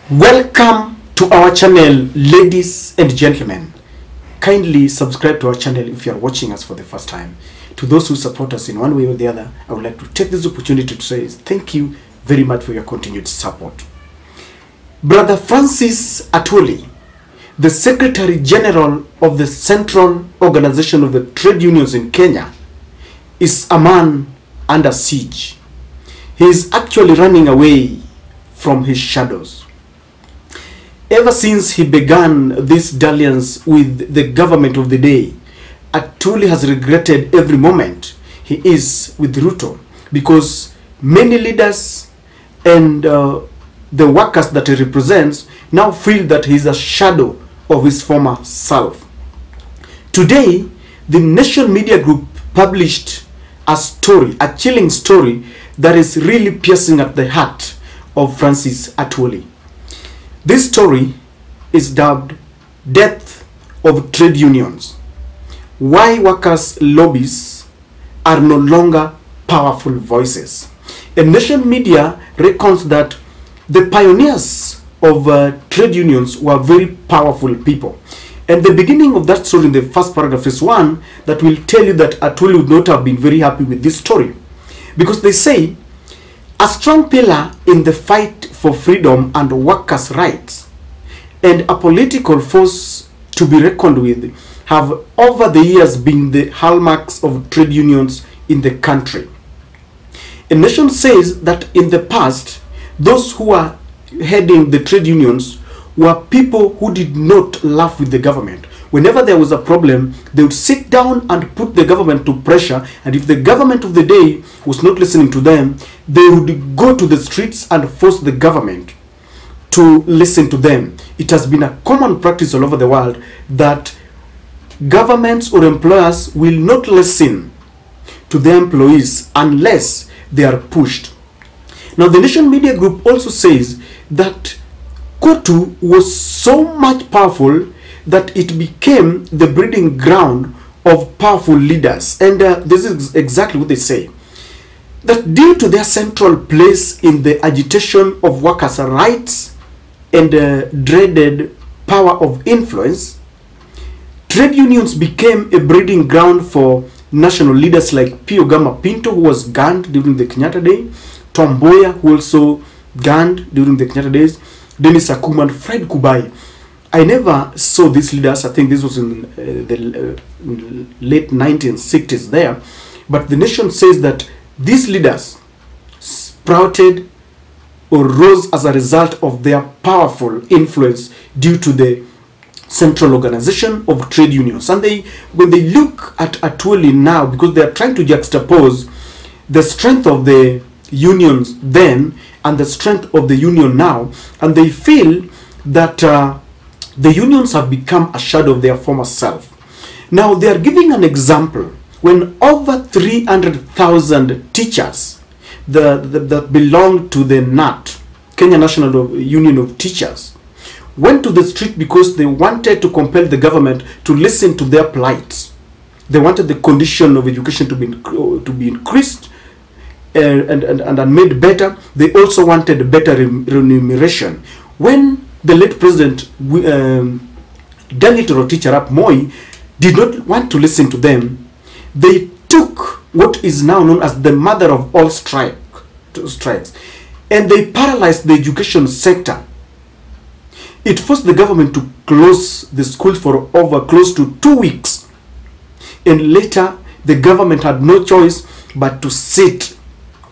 Welcome to our channel, ladies and gentlemen. Kindly subscribe to our channel if you are watching us for the first time. To those who support us in one way or the other, I would like to take this opportunity to say thank you very much for your continued support. Brother Francis Atwoli, the Secretary General of the Central Organization of the Trade Unions in Kenya, is a man under siege. He is actually running away from his shadows. Ever since he began this dalliance with the government of the day, Atwoli has regretted every moment he is with Ruto, because many leaders and the workers that he represents now feel that he is a shadow of his former self. Today, the Nation Media Group published a story, a chilling story that is really piercing at the heart of Francis Atwoli. This story is dubbed Death of Trade Unions. Why workers' lobbies are no longer powerful voices. And Nation Media reckons that the pioneers of trade unions were very powerful people. And the beginning of that story in the first paragraph is one that will tell you that Atwoli would not have been very happy with this story. Because they say, a strong pillar in the fight for freedom and workers' rights and a political force to be reckoned with have over the years been the hallmarks of trade unions in the country. A nation says that in the past, those who were heading the trade unions were people who did not laugh with the government. Whenever there was a problem, they would sit down and put the government to pressure, and if the government of the day was not listening to them, they would go to the streets and force the government to listen to them. It has been a common practice all over the world that governments or employers will not listen to their employees unless they are pushed. Now, the Nation Media Group also says that COTU was so much powerful that it became the breeding ground of powerful leaders. And this is exactly what they say. That due to their central place in the agitation of workers' rights and dreaded power of influence, trade unions became a breeding ground for national leaders like P. Ogama Pinto, who was gunned during the Kenyatta day, Tom Mboya, who also gunned during the Kenyatta days, Dennis Akuma, and Fred Kubai. I never saw these leaders. I think this was in the late 1960s there. But the nation says that these leaders sprouted or rose as a result of their powerful influence due to the Central Organization of Trade Unions. And when they look at Atwoli now, because they are trying to juxtapose the strength of the unions then and the strength of the union now, and they feel that the unions have become a shadow of their former self. Now, they are giving an example when over 300,000 teachers that belong to the NAT, Kenya National Union of Teachers, went to the street because they wanted to compel the government to listen to their plight. They wanted the condition of education to be increased and made better. They also wanted better remuneration. When the late president, Dalliance teacher up Moi, did not want to listen to them, they took what is now known as the mother of all strikes, and they paralyzed the education sector. It forced the government to close the schools for over close to 2 weeks, and later the government had no choice but to sit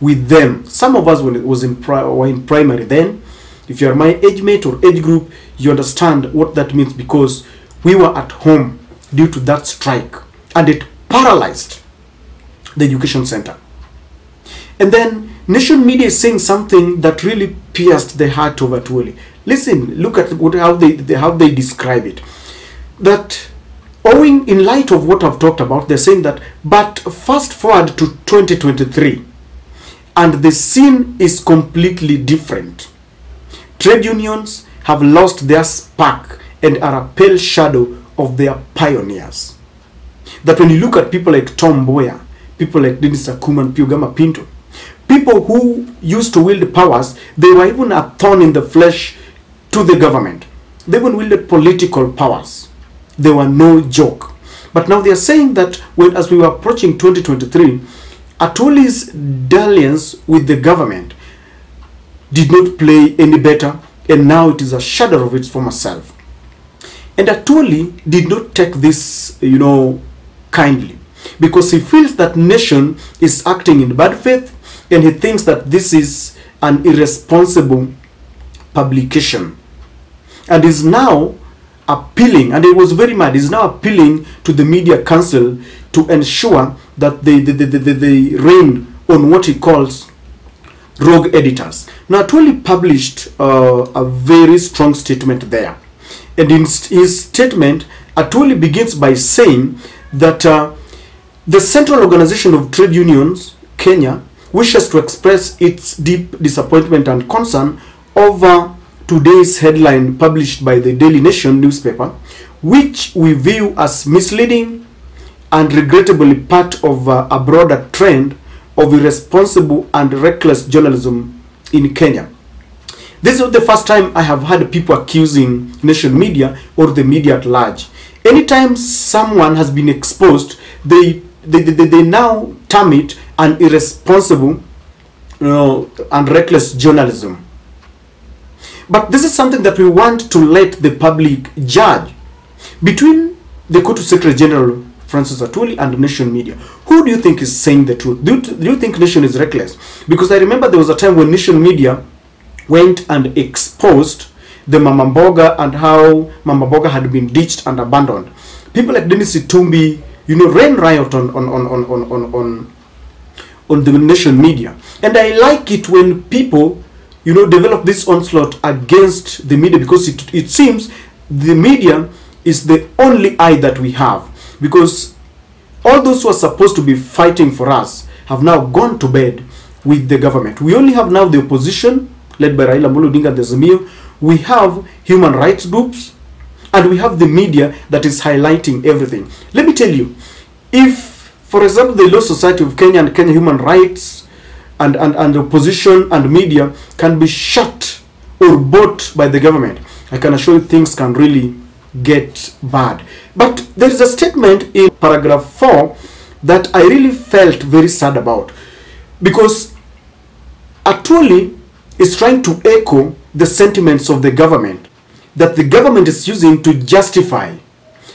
with them. Some of us, when it was were in primary then, if you are my age mate or age group, you understand what that means, because we were at home due to that strike, and it paralyzed the education center. And then Nation Media is saying something that really pierced the heart of Atwoli. Listen, look at how they describe it. That owing, in light of what I've talked about, they're saying that, but fast forward to 2023, and the scene is completely different. Trade unions have lost their spark and are a pale shadow of their pioneers. That when you look at people like Tom Mboya, people like Dennis Akuma and P. Ogama Pinto, people who used to wield powers, they were even a thorn in the flesh to the government. They even wielded political powers. They were no joke. But now they are saying that as we were approaching 2023, Atwoli's dalliance with the government did not play any better, and now it is a shadow of its former self. And Atwoli did not take this, kindly, because he feels that nation is acting in bad faith, and he thinks that this is an irresponsible publication, and is now appealing, and he was very mad, is now appealing to the media council to ensure that they rein on what he calls rogue editors. Now Atwoli published a very strong statement there, and in his statement Atwoli begins by saying that the Central Organization of Trade Unions, Kenya, wishes to express its deep disappointment and concern over today's headline published by the Daily Nation newspaper, which we view as misleading and regrettably part of a broader trend of irresponsible and reckless journalism in Kenya. This is not the first time I have had people accusing Nation media or the media at large. Anytime someone has been exposed, they now term it an irresponsible and reckless journalism. But this is something that we want to let the public judge. Between the COTU Secretary General Francis Atwoli and Nation media, who do you think is saying the truth? Do you think Nation is reckless? Because I remember there was a time when Nation media went and exposed the Mama Mboga and how Mama Mboga had been ditched and abandoned. People like Dennis Itumbi, ran riot on the Nation media. And I like it when people, develop this onslaught against the media, because it seems the media is the only eye that we have. Because all those who are supposed to be fighting for us have now gone to bed with the government. We only have now the opposition, led by Raila Amolo Odinga and the Azimio. We have human rights groups, and we have the media that is highlighting everything. Let me tell you, if, for example, the Law Society of Kenya and Kenya Human Rights and the opposition and media can be shut or bought by the government, I can assure you things can really get bad. But there is a statement in paragraph 4 that I really felt very sad about, because Atwoli is trying to echo the sentiments of the government that the government is using to justify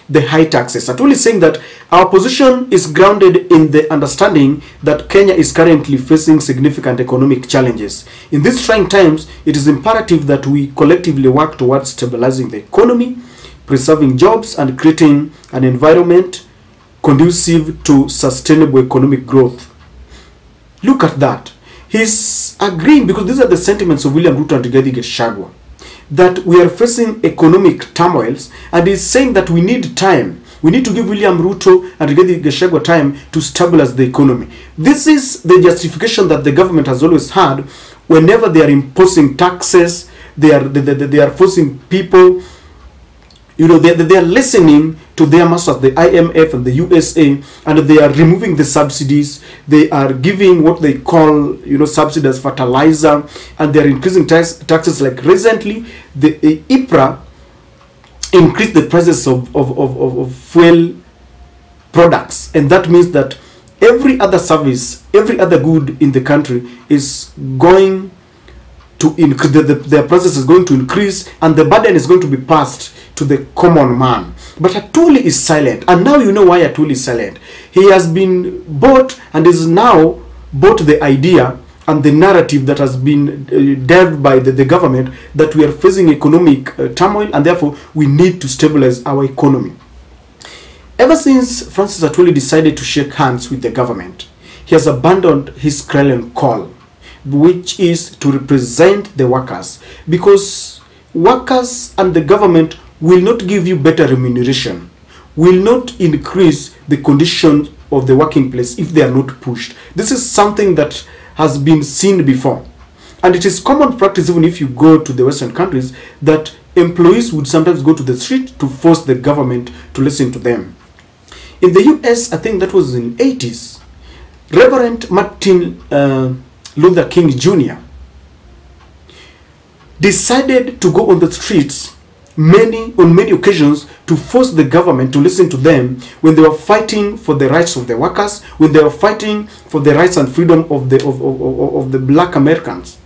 the high taxes. Atwoli is saying that our position is grounded in the understanding that Kenya is currently facing significant economic challenges. In these trying times, it is imperative that we collectively work towards stabilizing the economy, preserving jobs, and creating an environment conducive to sustainable economic growth. Look at that. He's agreeing, because these are the sentiments of William Ruto and Rigathi Gachagua, that we are facing economic turmoils, and he's saying that we need time. We need to give William Ruto and Rigathi Gachagua time to stabilize the economy. This is the justification that the government has always had whenever they are imposing taxes. They are forcing people, they are listening to their masters, the IMF and the USA, and they are removing the subsidies. They are giving what they call, subsidies, fertilizer, and they are increasing taxes. Like recently, the IPRA increased the prices of fuel products, and that means that every other service, every other good in the country is going to increase. The prices is going to increase, and the burden is going to be passed to the common man. But Atwoli is silent, and now you know why Atwoli is silent. He has been bought, and is now bought the idea and the narrative that has been delved by the government that we are facing economic turmoil, and therefore we need to stabilize our economy. Ever since Francis Atwoli decided to shake hands with the government, he has abandoned his clarion call, which is to represent the workers, because workers and the government will not give you better remuneration, will not increase the conditions of the working place if they are not pushed. This is something that has been seen before, and it is common practice, even if you go to the Western countries, that employees would sometimes go to the street to force the government to listen to them. In the US, I think that was in the 80s, Reverend Martin Luther King Jr. decided to go on the streets on many occasions to force the government to listen to them when they were fighting for the rights of the workers, when they were fighting for the rights and freedom of the black Americans.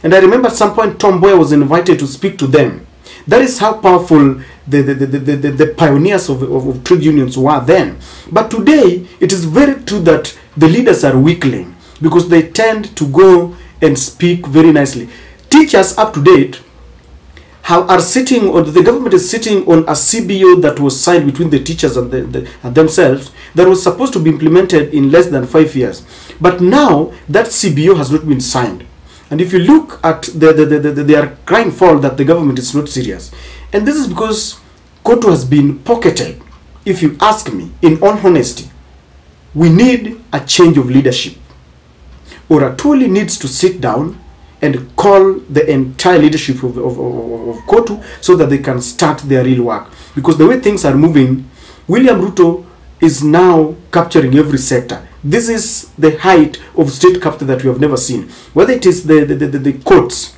And I remember at some point Tom Mboya was invited to speak to them. That is how powerful the pioneers of trade unions were then. But today, it is very true that the leaders are weakling because they tend to go and speak very nicely. Teachers up to date are sitting on, the government is sitting on a CBO that was signed between the teachers and themselves that was supposed to be implemented in less than 5 years. But now that CBO has not been signed. And if you look at they are crying foul that the government is not serious. And this is because COTU has been pocketed. If you ask me, in all honesty, we need a change of leadership. Or Atwoli needs to sit down and call the entire leadership of COTU so that they can start their real work. Because the way things are moving, William Ruto is now capturing every sector. This is the height of state capture that we have never seen. Whether it is the courts,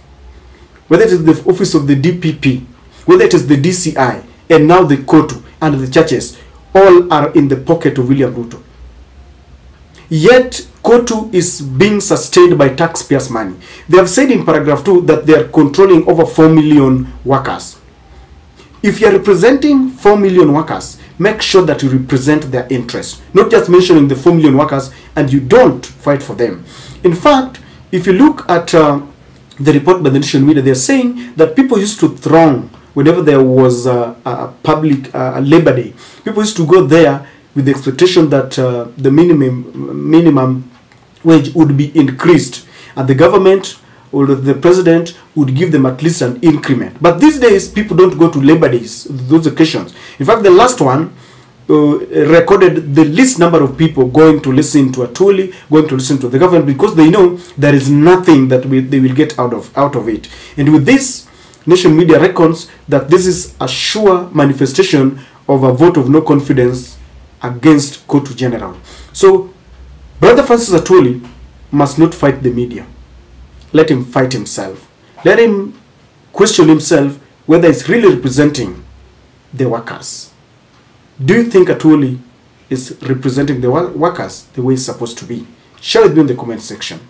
whether it is the office of the DPP, whether it is the DCI, and now the COTU and the churches, all are in the pocket of William Ruto. Yet, COTU is being sustained by taxpayers' money. They have said in paragraph 2 that they are controlling over 4 million workers. If you are representing 4 million workers, make sure that you represent their interests. Not just mentioning the 4 million workers and you don't fight for them. In fact, if you look at the report by the nation media, they're saying that people used to throng whenever there was a public Labor Day. People used to go there with the expectation that the minimum wage would be increased, and the government or the president would give them at least an increment. But these days, people don't go to Labor Days, those occasions. In fact, the last one recorded the least number of people going to listen to Atwoli, going to listen to the government, because they know there is nothing that they will get out of it. And with this, nation media reckons that this is a sure manifestation of a vote of no confidence against COTU General. So, Brother Francis Atwoli must not fight the media. Let him fight himself. Let him question himself whether he's really representing the workers. Do you think Atwoli is representing the workers the way it's supposed to be? Share with me in the comment section.